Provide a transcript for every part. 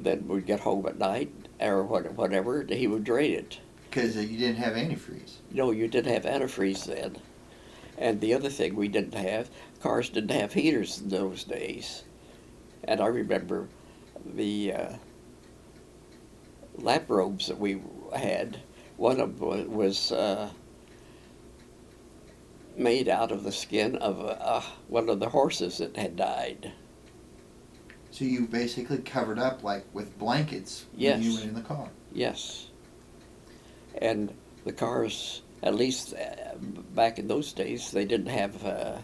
then we'd get home at night or whatever, and he would drain it. Because you didn't have antifreeze. No, you didn't have antifreeze then. And the other thing we didn't have, cars didn't have heaters in those days. And I remember the lap robes that we had, one of them was made out of the skin of one of the horses that had died. So you basically covered up like with blankets Yes. when you went in the car. Yes. And the cars, at least back in those days, they didn't have,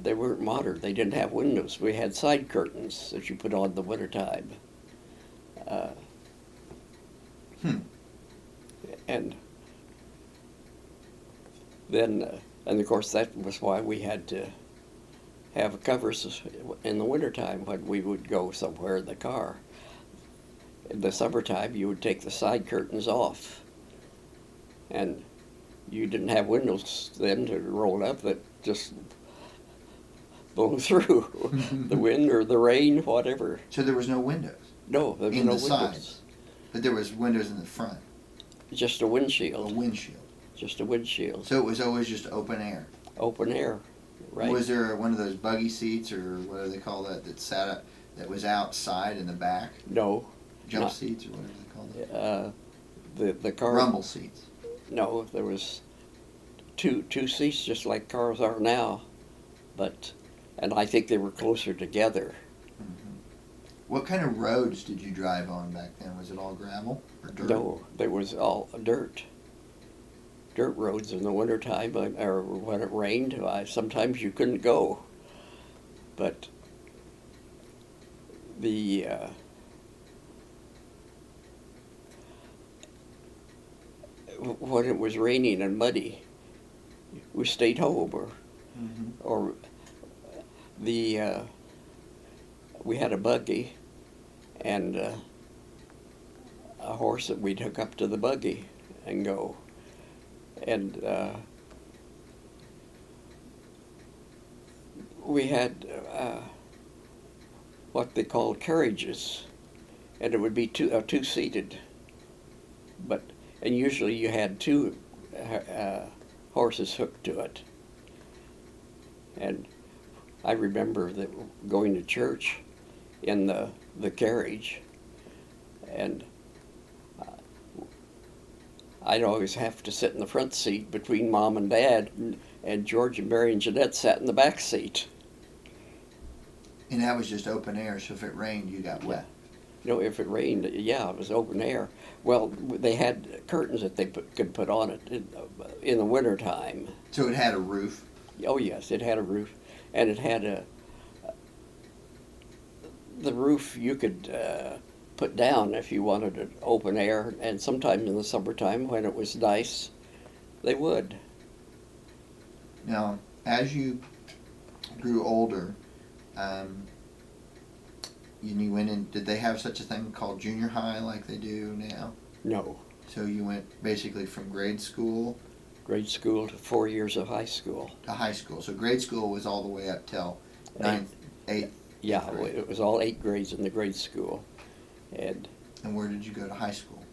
they weren't modern. They didn't have windows. We had side curtains that you put on in the wintertime. And then, and of course, that was why we had to have covers in the wintertime when we would go somewhere in the car. In the summertime, you would take the side curtains off. And you didn't have windows then to roll up that just blow through the wind or the rain, whatever. So there was no windows No, there were in no the windows. sides, but there was windows in the front. Just a A windshield. windshield. Just a windshield. So it was always just open air. Open air, right? Was there one of those buggy seats or whatever they call that that sat up, that was outside in the back? No. Jump Not- seats or whatever they call them. The car. Rumble seats. No, there was two seats just like cars are now, and I think they were closer together. What kind of roads did you drive on back then? Was it all gravel or dirt? No, there was all dirt. Dirt roads in the wintertime, or when it rained, sometimes you couldn't go. But the when it was raining and muddy, we stayed home, or the we had a buggy and a horse that we'd hook up to the buggy and go. And we had what they called carriages, and it would be two-seated. And usually you had two horses hooked to it. And I remember that going to church in the carriage, and I'd always have to sit in the front seat between Mom and Dad, and George and Mary and Jeanette sat in the back seat. And that was just open air, so if it rained, you got wet. You know, if it rained, yeah, it was open air. Well, they had curtains that they could put on it in the wintertime. So it had a roof. Oh, yes, it had a roof. And it had the roof you could put down if you wanted it open air, and sometimes in the summertime when it was nice, they would. Now, as you grew older, you went in, did they have such a thing called junior high like they do now? No. So you went basically from grade school Grade school to 4 years of high school. to high school. So grade school was all the way up till ninth, eighth. Yeah, grade. it was all 8 grades in the grade school. And And where did you go to high school?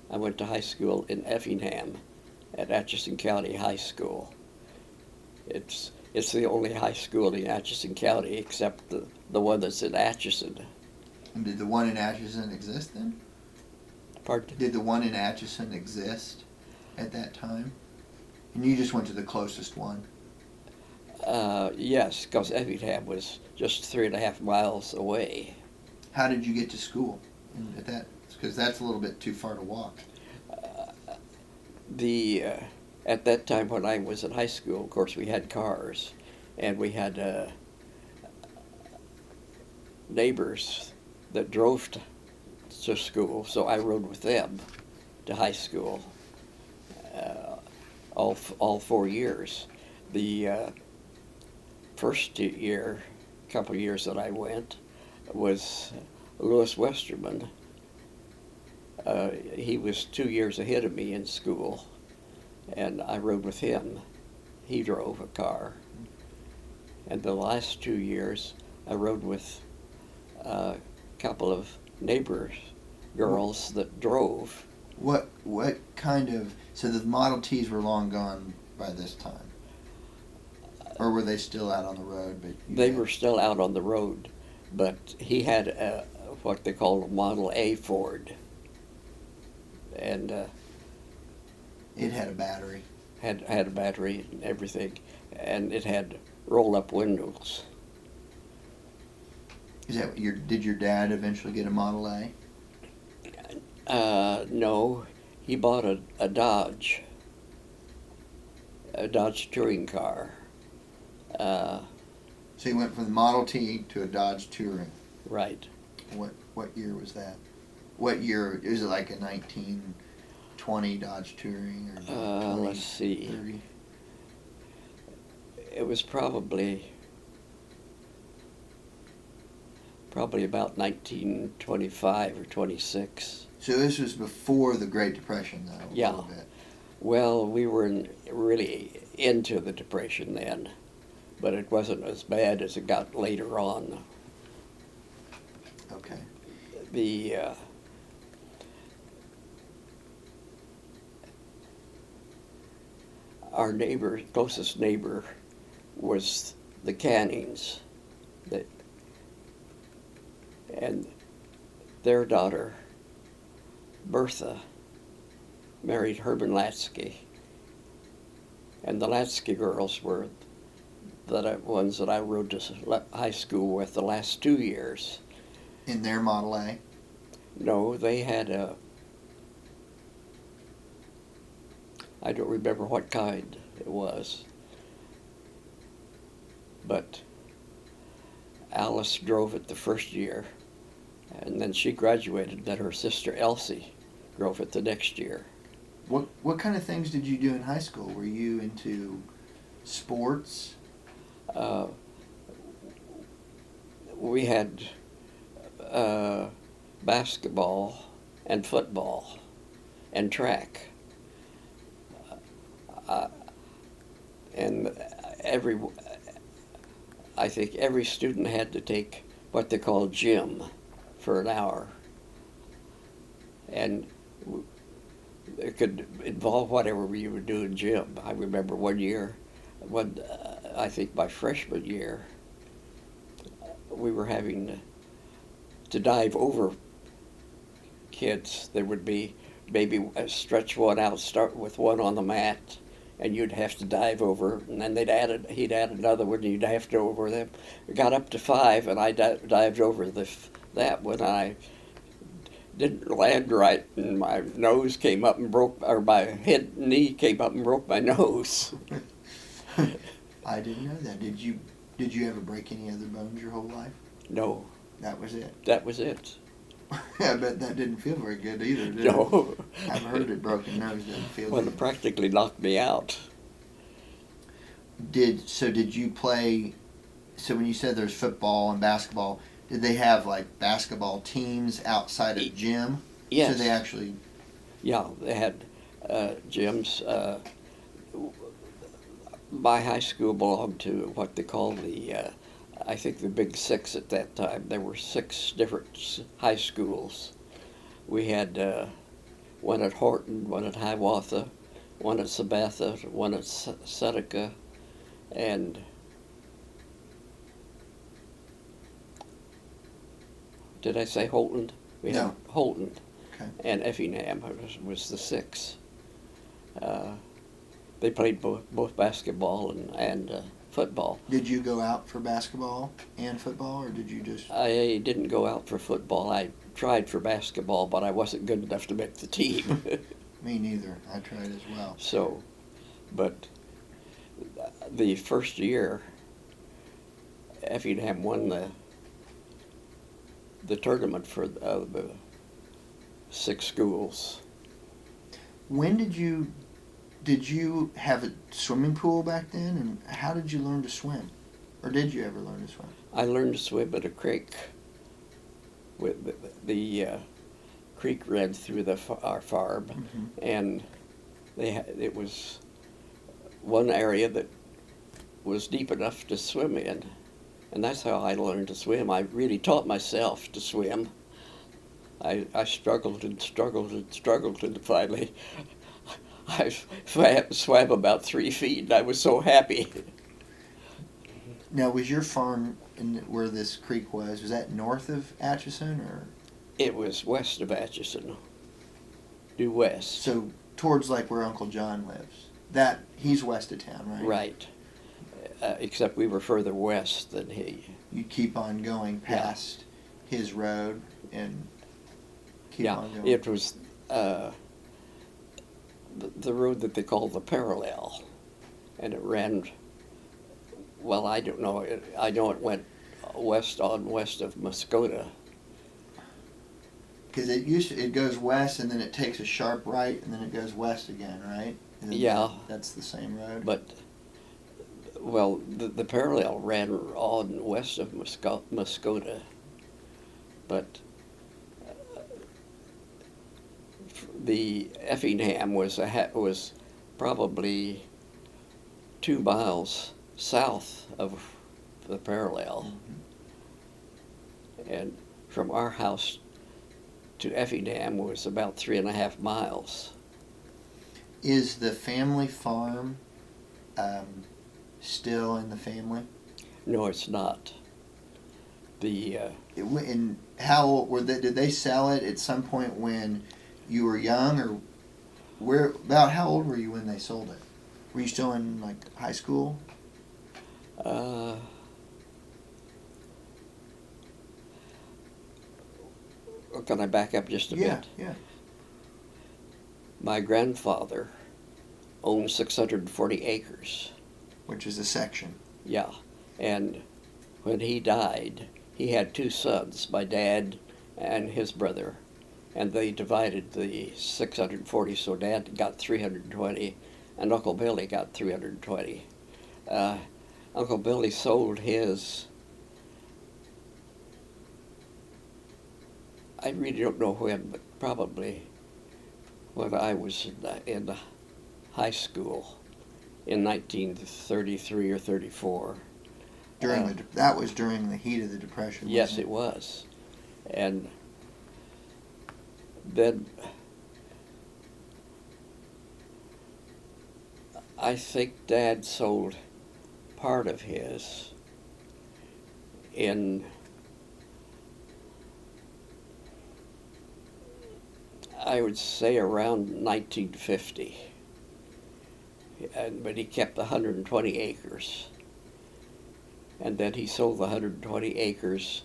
I went to high school in Effingham at Atchison County High School. It's the only high school in Atchison County except the one that's in Atchison. And did the one in Atchison exist then? Pardon? Did the one in Atchison exist at that time? And you just went to the closest one? Yes, because Effingham was just 3.5 miles away. How did you get to school at that? Because that's a little bit too far to walk. At that time when I was in high school, of course, we had cars, and we had neighbors that drove to school, so I rode with them to high school all 4 years. The first couple of years that I went, was Louis Westerman. He was 2 years ahead of me in school, and I rode with him. He drove a car. And the last 2 years, I rode with a couple of neighbors, girls that drove. What kind of, so the Model Ts were long gone by this time? Or were they still out on the road? But They were still out on the road, but he had what they called a Model A Ford, and it had a battery. had a battery and everything, and it had roll-up windows. Is that did your dad eventually get a Model A? No, he bought a Dodge touring car. So he went from the Model T to a Dodge Touring. Right. What year was that? What year is it? Like a 1920 Dodge Touring or Let's see. 30? It was probably about 1925 or 26. So this was before the Great Depression, though. Yeah. A little bit. Well, we were really into the Depression then, but it wasn't as bad as it got later on. Okay. The our closest neighbor, was the Cannings, and their daughter, Bertha, married Herman Latsky, and the Latsky girls were the ones that I rode to high school with the last 2 years. In their Model A? No, they had I don't remember what kind it was, but Alice drove it the first year, and then she graduated. Then her sister Elsie drove it the next year. What kind of things did you do in high school? Were you into sports? We had basketball and football and track. And I think every student had to take what they called gym for an hour. And it could involve whatever you would do in gym. I remember one year, I think my freshman year, we were having to dive over kids. There would be maybe stretch one out, start with one on the mat, and you'd have to dive over, and then he'd add another one, and you'd have to over them. We got up to 5, and I dived over that one. I didn't land right, and my nose came up and my knee came up and broke my nose. I didn't know that. Did you ever break any other bones your whole life? No. That was it? That was it. I bet that didn't feel very good either, did No. it? I've heard it, broken nose doesn't feel Well, good. it practically knocked me out. Did you play, so when you said there's football and basketball, did they have like basketball teams outside of gym? Yes. So they actually... Yeah, they had gyms. My high school belonged to what they called I think the Big Six at that time. There were 6 different high schools. We had one at Horton, one at Hiawatha, one at Sabatha, one at Seneca, and did I say Holton? We No. had Holton. Okay. And Effingham was the 6. They played both basketball and football. Did you go out for basketball and football, or did you just... I didn't go out for football. I tried for basketball, but I wasn't good enough to make the team. Me neither. I tried as well. So, but the first year, Effingham won the tournament for the 6 schools. When did you have a swimming pool back then, and how did you learn to swim? Or did you ever learn to swim? I learned to swim at a creek. The creek ran through our farm, Mm-hmm. and it was one area that was deep enough to swim in, and that's how I learned to swim. I really taught myself to swim. I struggled and struggled and struggled, and finally I swam about 3 feet, and I was so happy. Now, was your farm where this creek was that north of Atchison, or It was west of Atchison, due west. so towards like where Uncle John lives? That he's west of town, right? Right. Except we were further west than he. You keep on going past his road and keep Yeah, on going. it was the road that they call the parallel, and it ran. Well, I don't know. I know it went west of Muskota. Because it goes west and then it takes a sharp right and then it goes west again, right? And then Yeah. That's the same road. But well, the parallel ran on west of Muskota, but the Effingham was probably 2 miles south of the parallel, and from our house to Effingham was about 3.5 miles. Is the family farm still in the family? No, it's not. The And how old were they? Did they sell it at some point when you were young, or how old were you when they sold it? Were you still in like high school? uh, can I back up just a bit? Yeah. My grandfather owned 640 acres. Which is a section. Yeah, and when he died, he had 2 sons, my dad and his brother, and they divided the 640, so Dad got 320, and Uncle Billy got 320. Uncle Billy sold his. I really don't know when, but probably when I was in high school in 1933 or 34. That was during the heat of the Depression. Yes, wasn't it was. And then I think Dad sold part of his in, I would say, around 1950. But he kept 120 acres. And then he sold the 120 acres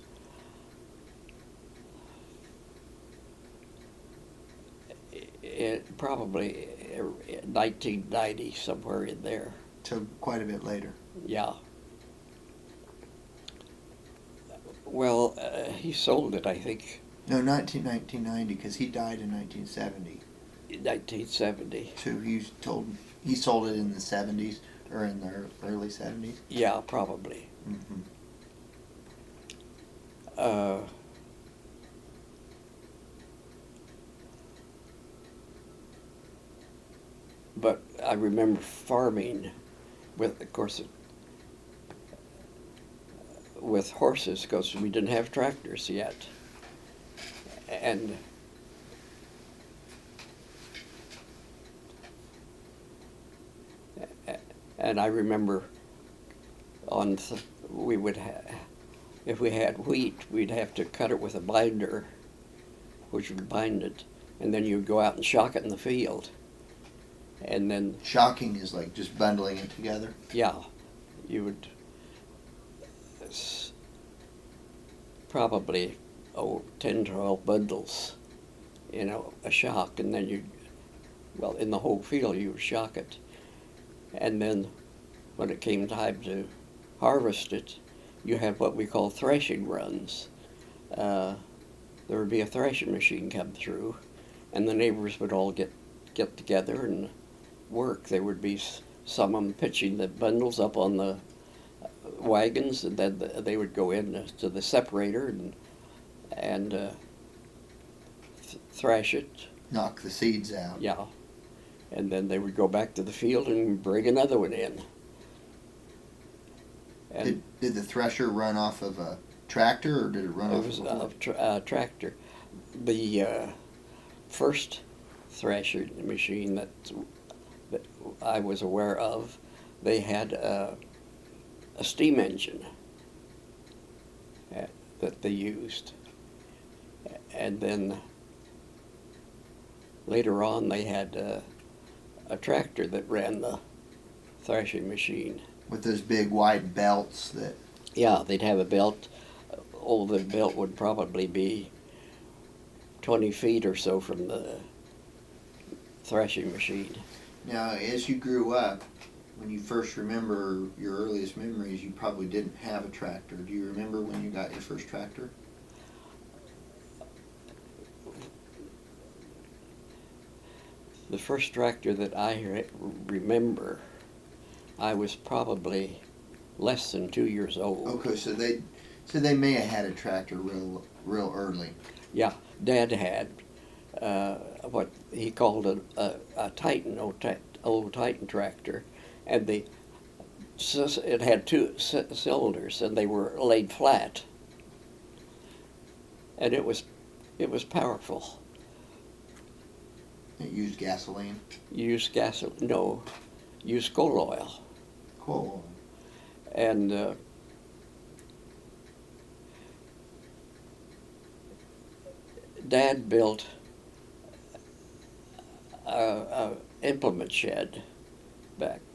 probably 1990, somewhere in there. So quite a bit later. Yeah. Well, he sold it, I think, No, 1990, because he died in 1970. in 1970. So he sold it in the 70s or in the early 70s. Yeah, probably. Mm-hmm. But I remember farming with, of course, with horses, because we didn't have tractors yet. And I remember we would if we had wheat, we'd have to cut it with a binder, which would bind it, and then you'd go out and shock it in the field. And then, Shocking is like just bundling it together. yeah, you would probably 10, 12 bundles, a shock, and then in the whole field you would shock it. And then when it came time to harvest it, you had what we call threshing runs. There would be a threshing machine come through, and the neighbors would all get together and work. There would be some of them pitching the bundles up on the wagons, and then they would go in to the separator and thrash it. Knock the seeds out. Yeah. And then they would go back to the field and bring another one in. And Did the thresher run off of a tractor or did it run it off was of a a tractor. The first thrasher machine that I was aware of, they had a steam engine that they used. And then later on they had a tractor that ran the thrashing machine. With those big wide belts that. Yeah, they'd have a belt. Oh, the belt would probably be 20 feet or so from the thrashing machine. Now, as you grew up, when you first remember your earliest memories, you probably didn't have a tractor. Do you remember when you got your first tractor? The first tractor that I remember, I was probably less than 2 years old. Okay, so they may have had a tractor real early. Yeah, Dad had what he called a Titan, old Titan tractor, and it had two cylinders, and they were laid flat, and it was powerful. It used gasoline. Used gasoline? No, used coal oil. Cool. And Dad built a implement shed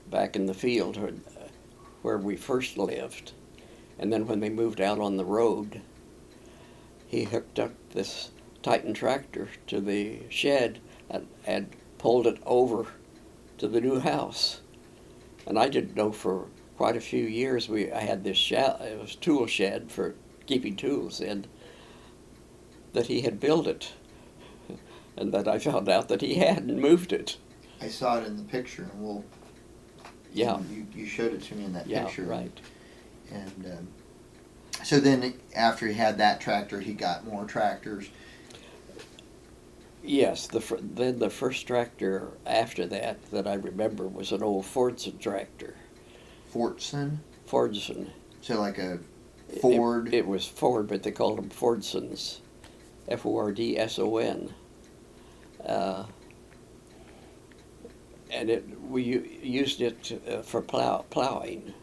back in the field where we first lived, and then when they moved out on the road, he hooked up this Titan tractor to the shed and pulled it over to the new house. And I didn't know for quite a few years I had this shed. It was a tool shed for keeping tools in, that he had built it, and that I found out that he hadn't moved it. I saw it in the picture, and we'll. Yeah. You showed it to me in that picture. Yeah, right. And so then, after he had that tractor, he got more tractors. Yes, then the first tractor after that I remember was an old Fordson tractor. Fordson? Fordson. So like a Ford? It was Ford, but they called them Fordsons. Fordson. And we used it for plowing.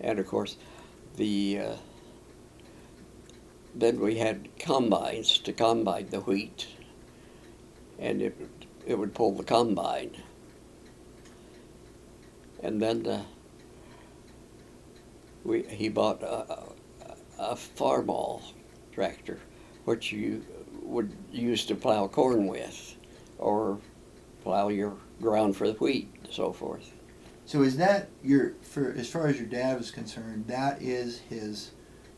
And of course, then we had combines to combine the wheat, and it would pull the combine. And then he bought a Farmall tractor, which you would use to plow corn with, or plow your ground for the wheat, and so forth. So is that as far as your dad was concerned, that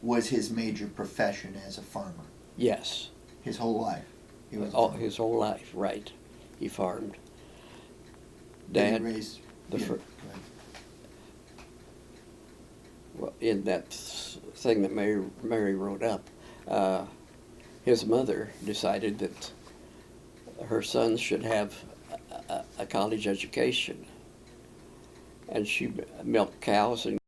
was his major profession as a farmer? Yes. His whole life? His whole life, right. He farmed. Dad Dad, raised, well, in that thing that Mary wrote up, his mother decided that her sons should have a college education, and she milked cows and